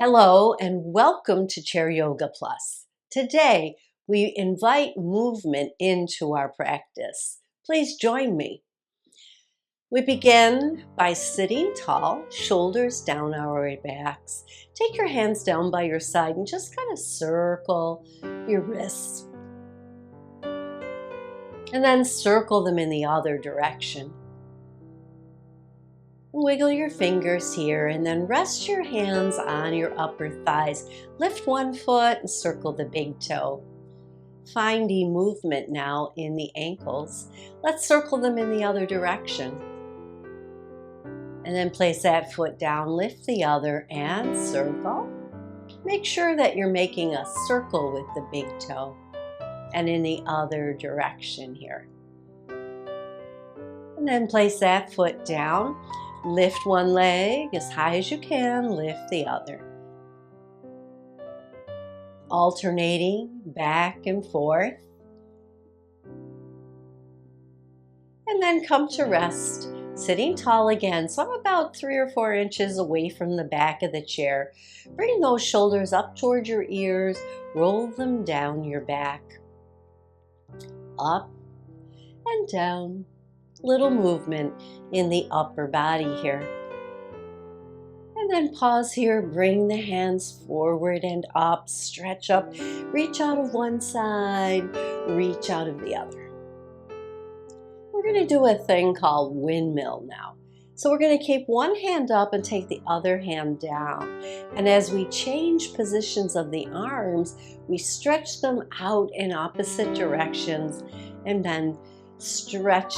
Hello and welcome to Chair Yoga Plus. Today, we invite movement into our practice. Please join me. We begin by sitting tall, shoulders down our backs. Take your hands down by your side and just kind of circle your wrists. And then circle them in the other direction. Wiggle your fingers here and then rest your hands on your upper thighs. Lift one foot and circle the big toe. Finding movement now in the ankles. Let's circle them in the other direction. And then place that foot down, lift the other and circle. Make sure that you're making a circle with the big toe and in the other direction here. And then place that foot down. Lift one leg as high as you can, lift the other. Alternating back and forth. And then come to rest, sitting tall again. So I'm about 3 or 4 inches away from the back of the chair. Bring those shoulders up toward your ears, roll them down your back. Up and down. Little movement in the upper body here. And then pause here, bring the hands forward and up, stretch up, reach out of one side, reach out of the other. We're going to do a thing called windmill now. So we're going to keep one hand up and take the other hand down. And as we change positions of the arms, we stretch them out in opposite directions and then stretch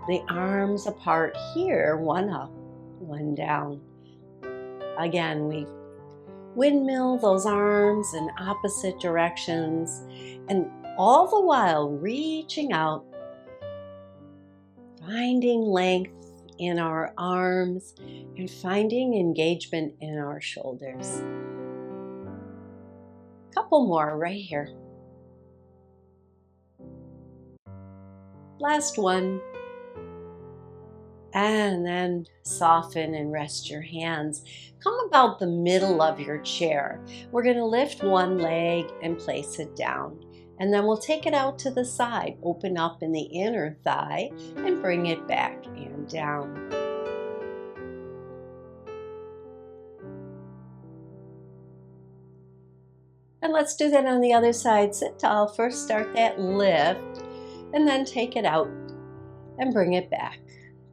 the arms apart here, one up, one down. Again, we windmill those arms in opposite directions and all the while reaching out, finding length in our arms and finding engagement in our shoulders. Couple more right here. Last one. And then soften and rest your hands. Come about the middle of your chair. We're going to lift one leg and place it down. And then we'll take it out to the side. Open up in the inner thigh and bring it back and down. And let's do that on the other side. Sit tall. First start that lift and then take it out and bring it back.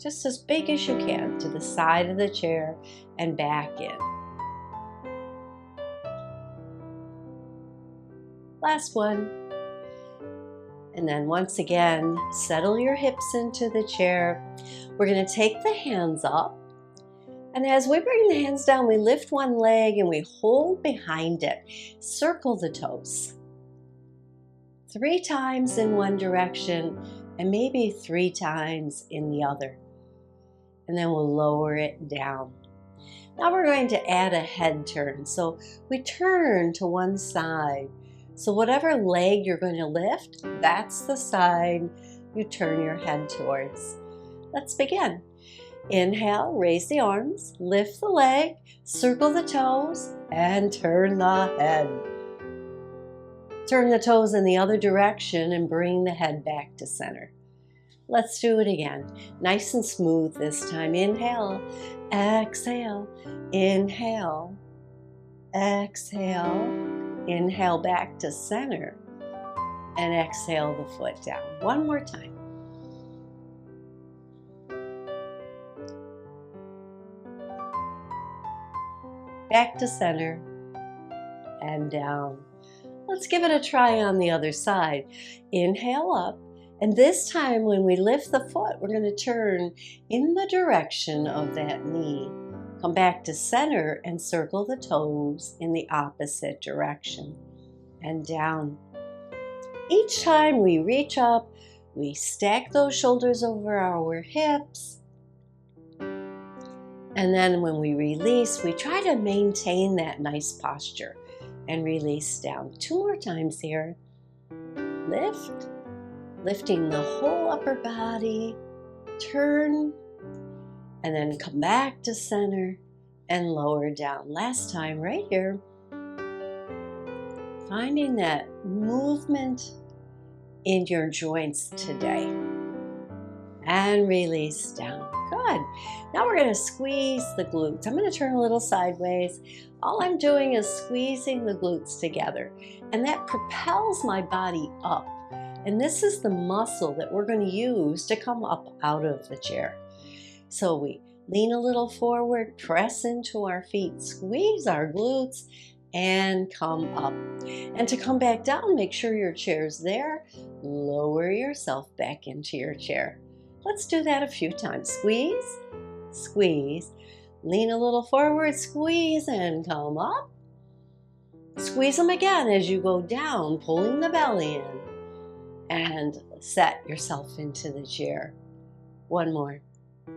Just as big as you can to the side of the chair and back in. Last one. And then once again, settle your hips into the chair. We're going to take the hands up. And as we bring the hands down, we lift one leg and we hold behind it. Circle the toes. 3 times in one direction and maybe 3 times in the other. And then we'll lower it down. Now we're going to add a head turn. So we turn to one side. So whatever leg you're going to lift, that's the side you turn your head towards. Let's begin. Inhale, raise the arms, lift the leg, circle the toes, and turn the head. Turn the toes in the other direction and bring the head back to center. Let's do it again. Nice and smooth this time. Inhale, exhale, inhale, exhale, inhale back to center, and exhale the foot down. One more time. Back to center and down. Let's give it a try on the other side. Inhale up. And this time when we lift the foot, we're going to turn in the direction of that knee. Come back to center and circle the toes in the opposite direction and down. Each time we reach up, we stack those shoulders over our hips. And then when we release, we try to maintain that nice posture and release down. 2 more times here. Lift. Lifting the whole upper body, turn, and then come back to center and lower down. Last time, right here. Finding that movement in your joints today. And release down. Good. Now we're going to squeeze the glutes. I'm going to turn a little sideways. All I'm doing is squeezing the glutes together. And that propels my body up. And this is the muscle that we're going to use to come up out of the chair. So we lean a little forward, press into our feet, squeeze our glutes, and come up. And to come back down, make sure your chair's there. Lower yourself back into your chair. Let's do that a few times. Squeeze, squeeze, lean a little forward, squeeze, and come up. Squeeze them again as you go down, pulling the belly in. And set yourself into the chair. One more.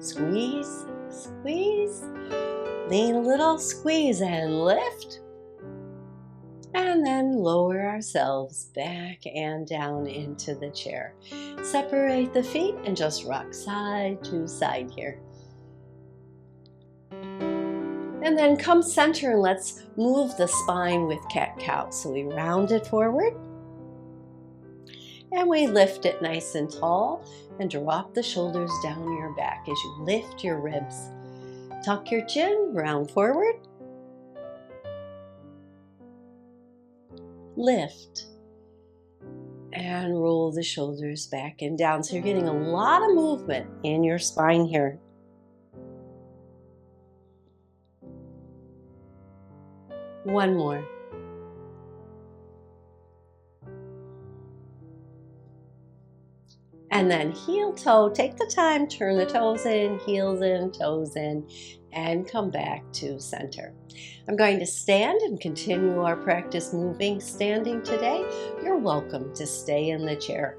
Squeeze, squeeze, lean a little, squeeze, and lift. And then lower ourselves back and down into the chair. Separate the feet and just rock side to side here. And then come center and let's move the spine with cat-cow. So we round it forward. And we lift it nice and tall and drop the shoulders down your back as you lift your ribs. Tuck your chin, round forward. Lift and roll the shoulders back and down. So you're getting a lot of movement in your spine here. One more. And then heel toe, take the time, turn the toes in, heels in, toes in, and come back to center. I'm going to stand and continue our practice moving standing today. You're welcome to stay in the chair.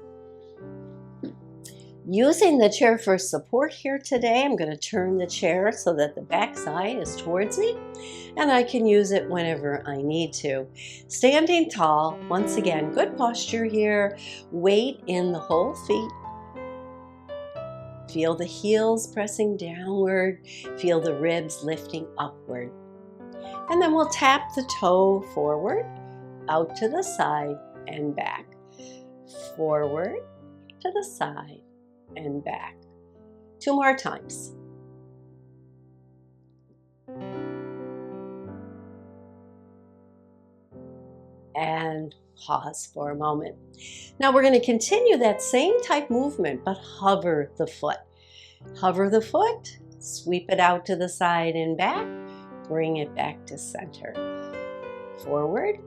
Using the chair for support here today, I'm going to turn the chair so that the back side is towards me, and I can use it whenever I need to. Standing tall, once again, good posture here, weight in the whole feet. Feel the heels pressing downward, feel the ribs lifting upward. And then we'll tap the toe forward, out to the side and back. Forward, to the side and back. 2 more times. And pause for a moment. Now we're going to continue that same type movement, but hover the foot. Hover the foot, sweep it out to the side and back, bring it back to center. Forward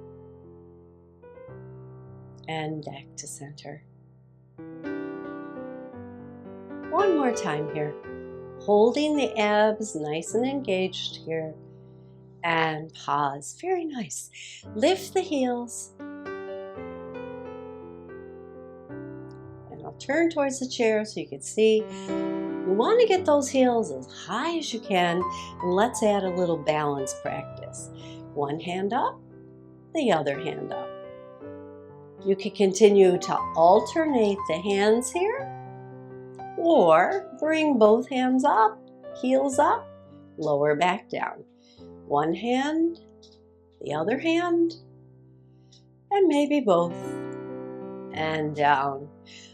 and back to center. One more time here. Holding the abs nice and engaged here. And pause. Very nice. Lift the heels. And I'll turn towards the chair so you can see. You want to get those heels as high as you can. And let's add a little balance practice. One hand up, the other hand up. You can continue to alternate the hands here. Or bring both hands up, heels up, lower back down. One hand, the other hand, and maybe both, and down.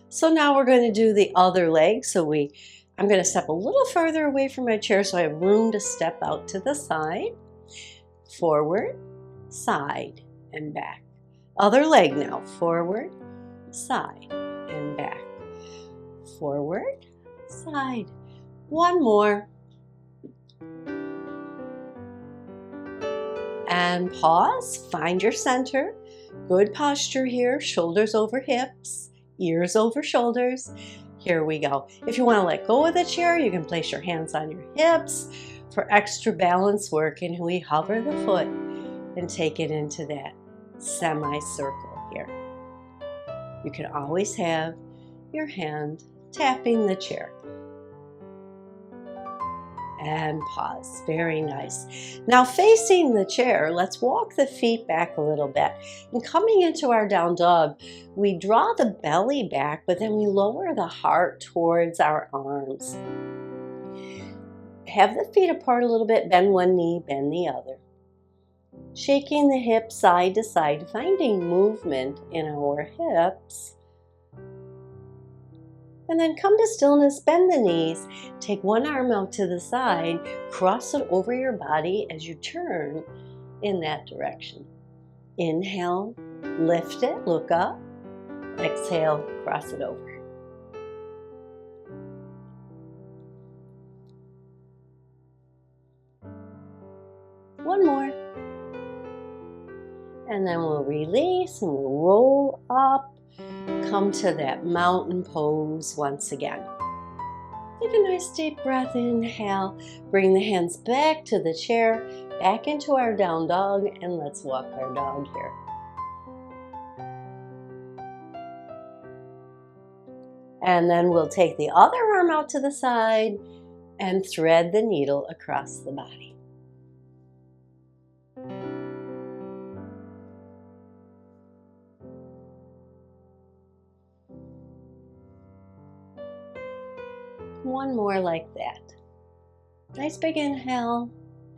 So now we're going to do the other leg. So I'm going to step a little further away from my chair so I have room to step out to the side. Forward, side, and back. Other leg now. Forward, side, and back. Forward, side. One more. And pause, find your center. Good posture here, shoulders over hips, ears over shoulders. Here we go. If you want to let go of the chair, you can place your hands on your hips for extra balance work, and we hover the foot and take it into that semicircle here. You can always have your hand tapping the chair. And pause. Very nice. Now facing the chair, let's walk the feet back a little bit. And coming into our down dog, we draw the belly back, but then we lower the heart towards our arms. have the feet apart a little bit, bend one knee, bend the other. Shaking the hips side to side, finding movement in our hips. And then come to stillness, bend the knees, take one arm out to the side, cross it over your body as you turn in that direction. Inhale, lift it, look up. Exhale, cross it over. One more. And then we'll release and we'll roll up. Come to that mountain pose once again. Take a nice deep breath, inhale. Bring the hands back to the chair, back into our down dog, and let's walk our dog here. And then we'll take the other arm out to the side and thread the needle across the body. One more like that. Nice big inhale,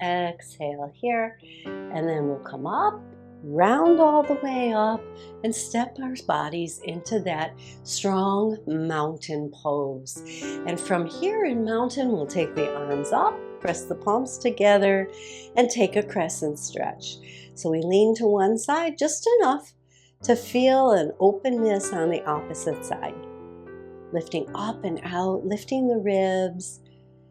exhale here, and then we'll come up, round all the way up, and step our bodies into that strong mountain pose. And from here in mountain, we'll take the arms up, press the palms together, and take a crescent stretch. So we lean to one side just enough to feel an openness on the opposite side. Lifting up and out, lifting the ribs,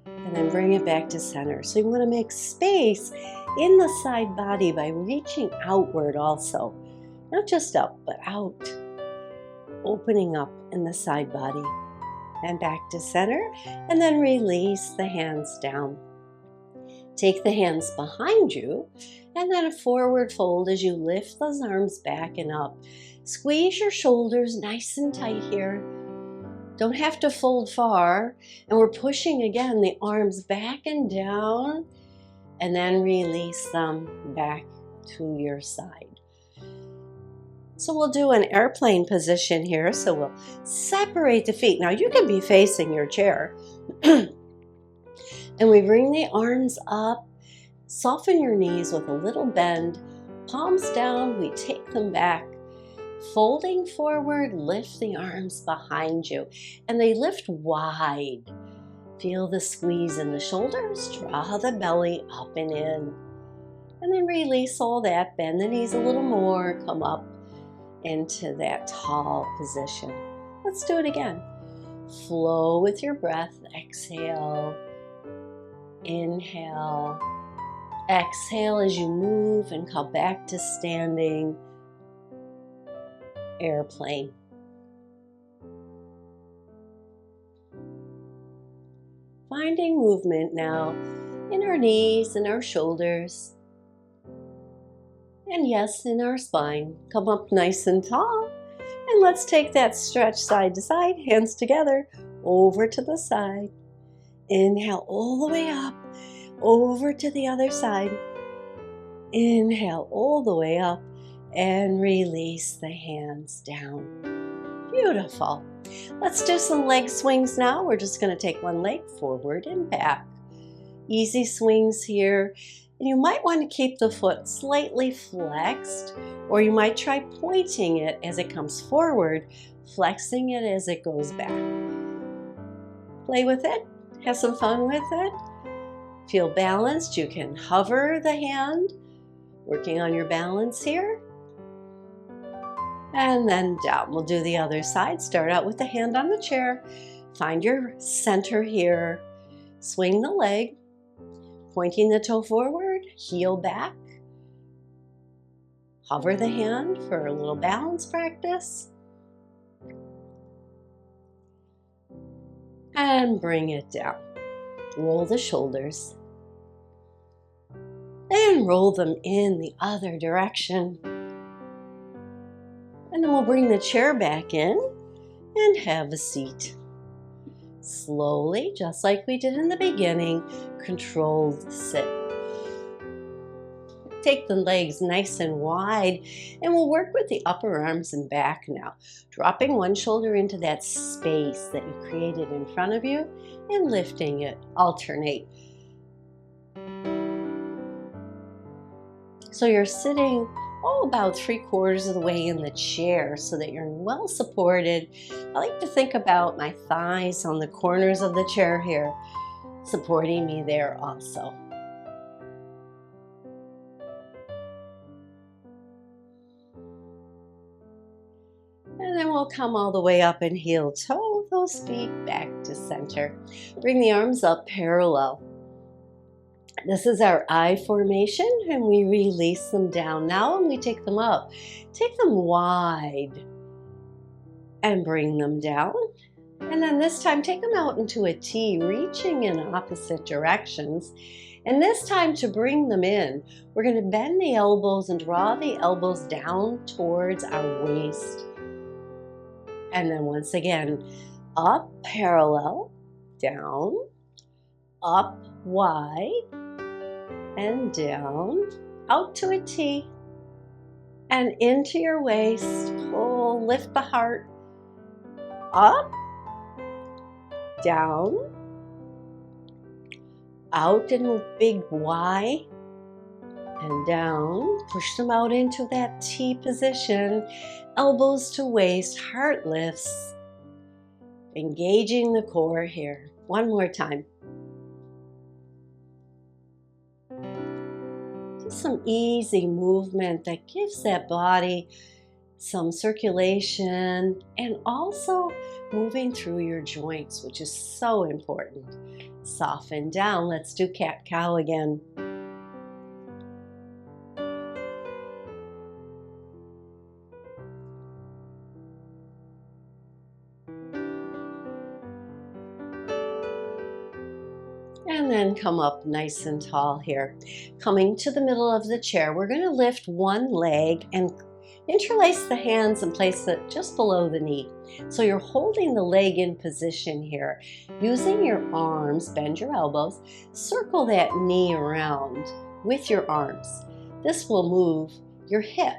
and then bring it back to center. So you want to make space in the side body by reaching outward also. Not just up, but out. Opening up in the side body. And back to center, and then release the hands down. Take the hands behind you, and then a forward fold as you lift those arms back and up. Squeeze your shoulders nice and tight here. Don't have to fold far, and we're pushing again the arms back and down, and then release them back to your side. So we'll do an airplane position here. So we'll separate the feet. Now you can be facing your chair. And we bring the arms up, soften your knees with a little bend, palms down, we take them back. Folding forward, lift the arms behind you, and they lift wide. Feel the squeeze in the shoulders, draw the belly up and in. And then release all that, bend the knees a little more, come up into that tall position. Let's do it again. Flow with your breath, exhale, inhale, exhale as you move and come back to standing. Airplane. Finding movement now in our knees and our shoulders. And yes, in our spine. Come up nice and tall. And let's take that stretch side to side, hands together, over to the side. Inhale all the way up, over to the other side. Inhale all the way up. And release the hands down. Beautiful. Let's do some leg swings now. We're just going to take one leg forward and back. Easy swings here. And you might want to keep the foot slightly flexed, or you might try pointing it as it comes forward, flexing it as it goes back. Play with it. Have some fun with it. Feel balanced. You can hover the hand, working on your balance here. And then down. We'll do the other side. Start out with the hand on the chair. Find your center here. Swing the leg. Pointing the toe forward. Heel back. Hover the hand for a little balance practice. And bring it down. Roll the shoulders. And roll them in the other direction. And then we'll bring the chair back in and have a seat. Slowly, just like we did in the beginning, controlled sit. Take the legs nice and wide, and we'll work with the upper arms and back now. Dropping one shoulder into that space that you created in front of you and lifting it. Alternate. So you're sitting about 3/4 of the way in the chair so that you're well supported. I like to think about my thighs on the corners of the chair here, supporting me there also. And then we'll come all the way up and heel toe those feet back to center. Bring the arms up parallel. This is our I formation, and we release them down. Now when we take them up, take them wide and bring them down. And then this time, take them out into a T, reaching in opposite directions. And this time, to bring them in, we're going to bend the elbows and draw the elbows down towards our waist. And then once again, up parallel, down, up wide, and down, out to a T, and into your waist. Pull, lift the heart, up, down, out in a big Y, and down. Push them out into that T position, elbows to waist, heart lifts, engaging the core here. One more time. Just some easy movement that gives that body some circulation and also moving through your joints, which is so important. Soften down. Let's do cat-cow again. And then come up nice and tall here. Coming to the middle of the chair, we're going to lift one leg and interlace the hands and place it just below the knee. So you're holding the leg in position here. Using your arms, bend your elbows, circle that knee around with your arms. This will move your hip.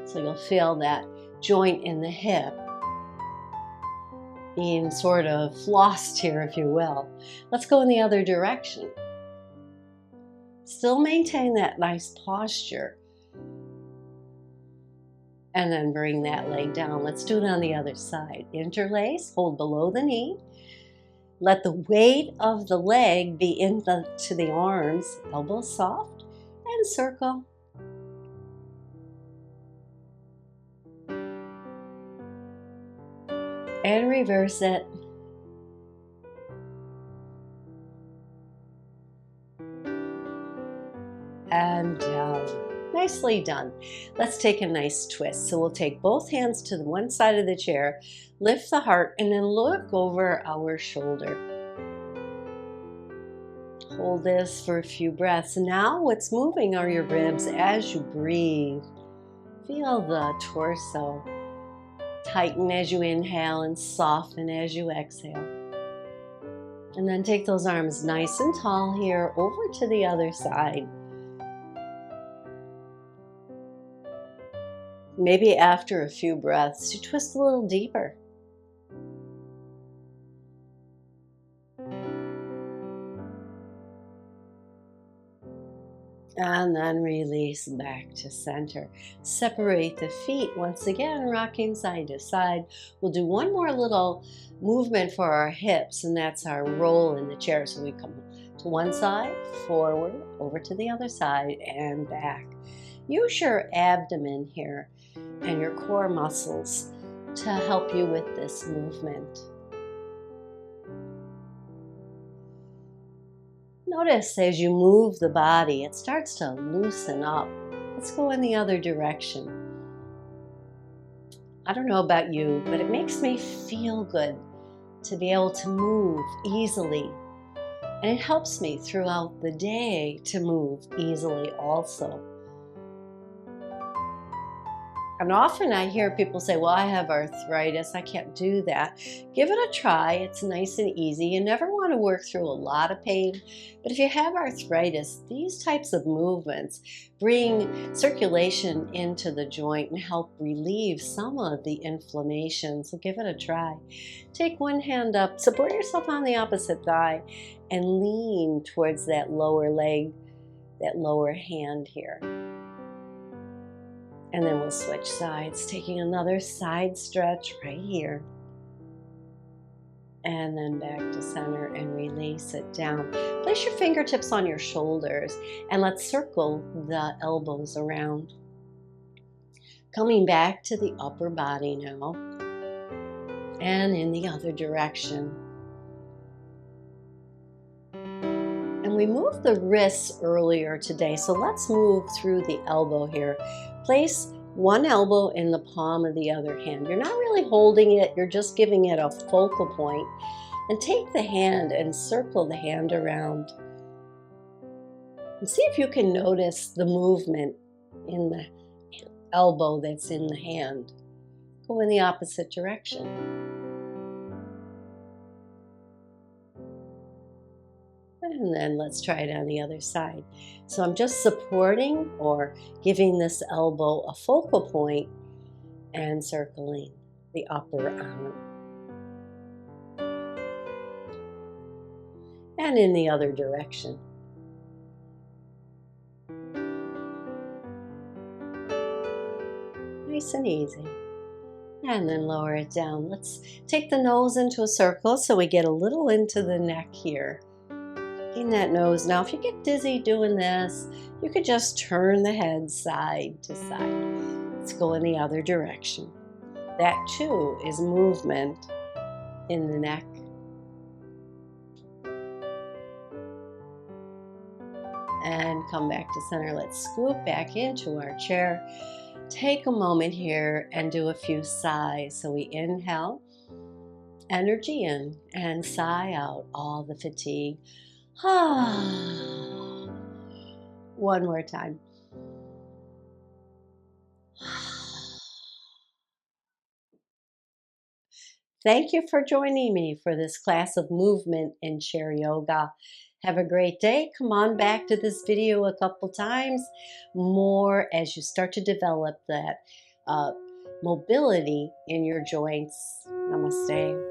So you'll feel that joint in the hip being sort of flossed here, if you will. Let's go in the other direction. Still maintain that nice posture. And then bring that leg down. Let's do it on the other side. Interlace, hold below the knee. Let the weight of the leg be into the arms, elbows soft, and circle. And reverse it. And down. Nicely done. Let's take a nice twist. So we'll take both hands to the one side of the chair, lift the heart, and then look over our shoulder. Hold this for a few breaths. Now what's moving are your ribs as you breathe. Feel the torso tighten as you inhale and soften as you exhale. And then take those arms nice and tall here over to the other side. Maybe after a few breaths, you twist a little deeper. And then release back to center. Separate the feet once again, rocking side to side. We'll do one more little movement for our hips, and that's our roll in the chair. So we come to one side, forward, over to the other side, and back. Use your abdomen here and your core muscles to help you with this movement. Notice as you move the body, it starts to loosen up. Let's go in the other direction. I don't know about you, but it makes me feel good to be able to move easily. And it helps me throughout the day to move easily also. And often I hear people say, well, I have arthritis, I can't do that. Give it a try, it's nice and easy. You never want to work through a lot of pain, but if you have arthritis, these types of movements bring circulation into the joint and help relieve some of the inflammation, so give it a try. Take one hand up, support yourself on the opposite thigh, and lean towards that lower leg, that lower hand here. And then we'll switch sides, taking another side stretch right here. And then back to center and release it down. Place your fingertips on your shoulders and let's circle the elbows around. Coming back to the upper body now. And in the other direction. And we moved the wrists earlier today, so let's move through the elbow here. Place one elbow in the palm of the other hand. You're not really holding it, you're just giving it a focal point. And take the hand and circle the hand around. And see if you can notice the movement in the elbow that's in the hand. Go in the opposite direction. And then let's try it on the other side. So I'm just supporting or giving this elbow a focal point and circling the upper arm. And in the other direction. Nice and easy. And then lower it down. Let's take the nose into a circle so we get a little into the neck here. In that nose. Now, if you get dizzy doing this, you could just turn the head side to side. Let's go in the other direction. That too is movement in the neck. And come back to center. Let's scoop back into our chair. Take a moment here and do a few sighs. So we inhale, energy in, and sigh out all the fatigue. One more time. Thank you for joining me for this class of movement in chair yoga. Have a great day. Come on back to this video a couple times more as you start to develop that mobility in your joints. Namaste.